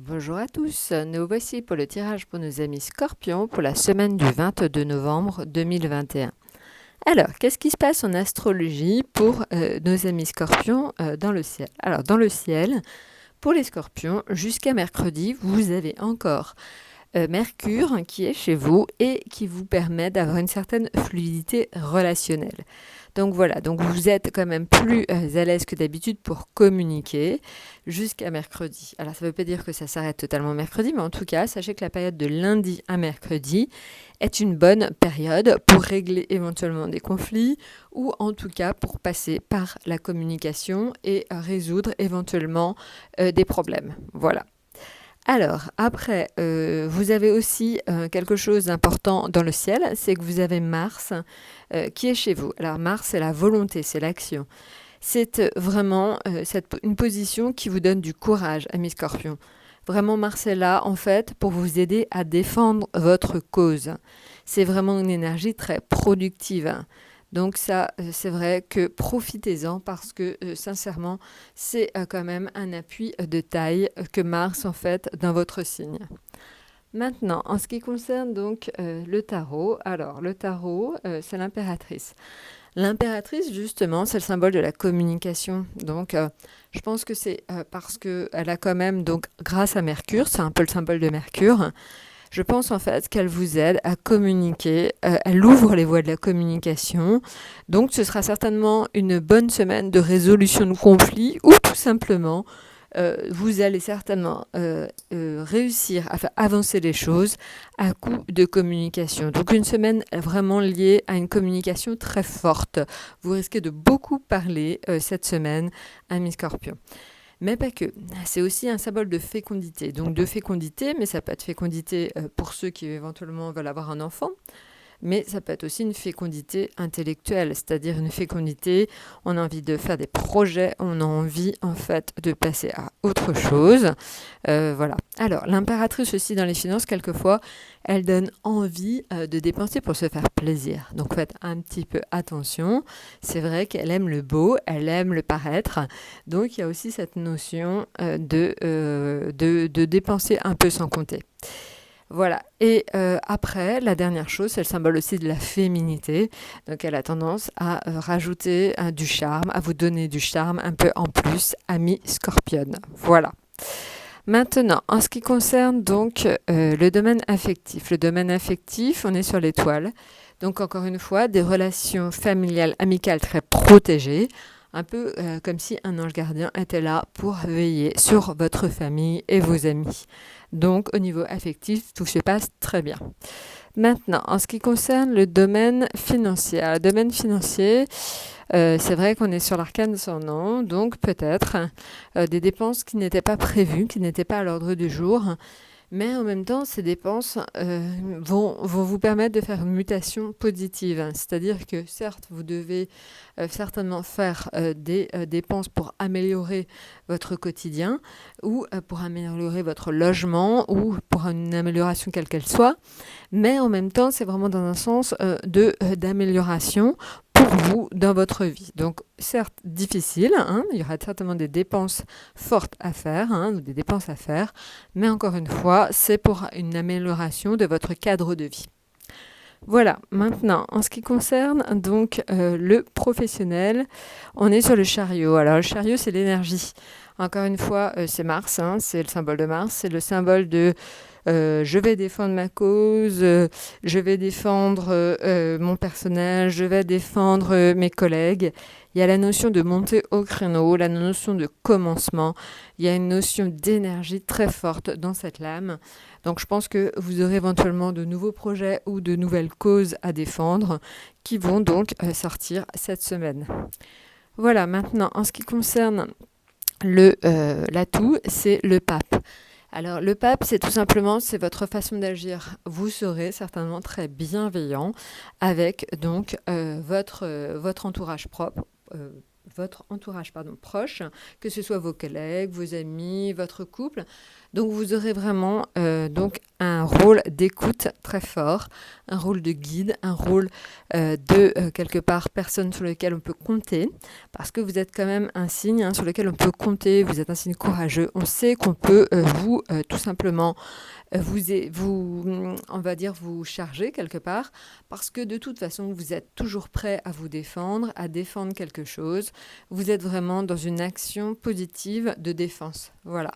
Bonjour à tous, nous voici pour le tirage pour nos amis Scorpions pour la semaine du 22 novembre 2021. Alors, qu'est-ce qui se passe en astrologie pour nos amis Scorpions dans le ciel? Alors, dans le ciel, pour les Scorpions, jusqu'à mercredi, vous avez encore Mercure qui est chez vous et qui vous permet d'avoir une certaine fluidité relationnelle. Donc voilà, donc vous êtes quand même plus à l'aise que d'habitude pour communiquer jusqu'à mercredi. Alors ça ne veut pas dire que ça s'arrête totalement mercredi, mais en tout cas, sachez que la période de lundi à mercredi est une bonne période pour régler éventuellement des conflits ou en tout cas pour passer par la communication et résoudre éventuellement des problèmes. Voilà. Alors, après, vous avez aussi quelque chose d'important dans le ciel, c'est que vous avez Mars qui est chez vous. Alors, Mars, c'est la volonté, c'est l'action. C'est vraiment une position qui vous donne du courage, amis Scorpions. Vraiment, Mars est là, en fait, pour vous aider à défendre votre cause. C'est vraiment une énergie très productive. Donc ça, c'est vrai que profitez-en parce que sincèrement, c'est quand même un appui de taille que Mars en fait dans votre signe. Maintenant, en ce qui concerne donc le tarot, alors le tarot, c'est l'impératrice. L'impératrice, justement, c'est le symbole de la communication. Donc, je pense que c'est parce qu'elle a quand même, donc grâce à Mercure, c'est un peu le symbole de Mercure, je pense en fait qu'elle vous aide à communiquer, elle ouvre les voies de la communication. Donc ce sera certainement une bonne semaine de résolution de conflits ou tout simplement vous allez certainement réussir à faire avancer les choses à coup de communication. Donc une semaine vraiment liée à une communication très forte. Vous risquez de beaucoup parler cette semaine, amis Scorpion. Mais pas que. C'est aussi un symbole de fécondité. Donc de fécondité, mais ça peut être fécondité pour ceux qui éventuellement veulent avoir un enfant. Mais ça peut être aussi une fécondité intellectuelle, c'est-à-dire une fécondité, on a envie de faire des projets, on a envie en fait de passer à autre chose. Voilà. Alors, l'impératrice aussi dans les finances, quelquefois, elle donne envie de dépenser pour se faire plaisir. Donc faites un petit peu attention. C'est vrai qu'elle aime le beau, elle aime le paraître. Donc il y a aussi cette notion de dépenser un peu sans compter. Voilà. Et après, la dernière chose, c'est le symbole aussi de la féminité. Donc, elle a tendance à rajouter du charme, à vous donner du charme un peu en plus, ami Scorpion. Voilà. Maintenant, en ce qui concerne donc le domaine affectif. Le domaine affectif, on est sur l'étoile. Donc, encore une fois, des relations familiales, amicales très protégées. Un peu comme si un ange gardien était là pour veiller sur votre famille et vos amis. Donc, au niveau affectif, tout se passe très bien. Maintenant, en ce qui concerne le domaine financier. Le domaine financier, c'est vrai qu'on est sur l'arcane de son nom, donc peut-être des dépenses qui n'étaient pas prévues, qui n'étaient pas à l'ordre du jour. Mais en même temps, ces dépenses vont vous permettre de faire une mutation positive. C'est-à-dire que certes, vous devez certainement faire des dépenses pour améliorer votre quotidien ou pour améliorer votre logement ou pour une amélioration quelle qu'elle soit. Mais en même temps, c'est vraiment dans un sens d'amélioration pour vous dans votre vie. Donc, certes, difficile, il y aura certainement des dépenses fortes à faire, ou des dépenses à faire, mais encore une fois, c'est pour une amélioration de votre cadre de vie. Voilà, maintenant, en ce qui concerne donc le professionnel, on est sur le chariot. Alors, le chariot, c'est l'énergie. Encore une fois, c'est Mars, c'est le symbole de Mars, c'est le symbole de je vais défendre ma cause, je vais défendre mon personnel, je vais défendre mes collègues. Il y a la notion de monter au créneau, la notion de commencement. Il y a une notion d'énergie très forte dans cette lame. Donc je pense que vous aurez éventuellement de nouveaux projets ou de nouvelles causes à défendre qui vont donc sortir cette semaine. Voilà, maintenant, en ce qui concerne l'atout, c'est le pape. Alors le pape, c'est tout simplement, c'est votre façon d'agir. Vous serez certainement très bienveillant avec donc votre entourage propre, votre entourage proche, que ce soit vos collègues, vos amis, votre couple. Donc vous aurez vraiment donc un rôle d'écoute très fort, un rôle de guide, un rôle de quelque part personne sur lequel on peut compter, parce que vous êtes quand même un signe sur lequel on peut compter, vous êtes un signe courageux, on sait qu'on peut tout simplement on va dire vous charger quelque part, parce que de toute façon vous êtes toujours prêt à vous défendre, à défendre quelque chose, vous êtes vraiment dans une action positive de défense, voilà.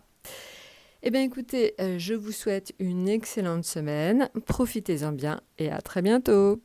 Eh bien écoutez, je vous souhaite une excellente semaine, profitez-en bien et à très bientôt.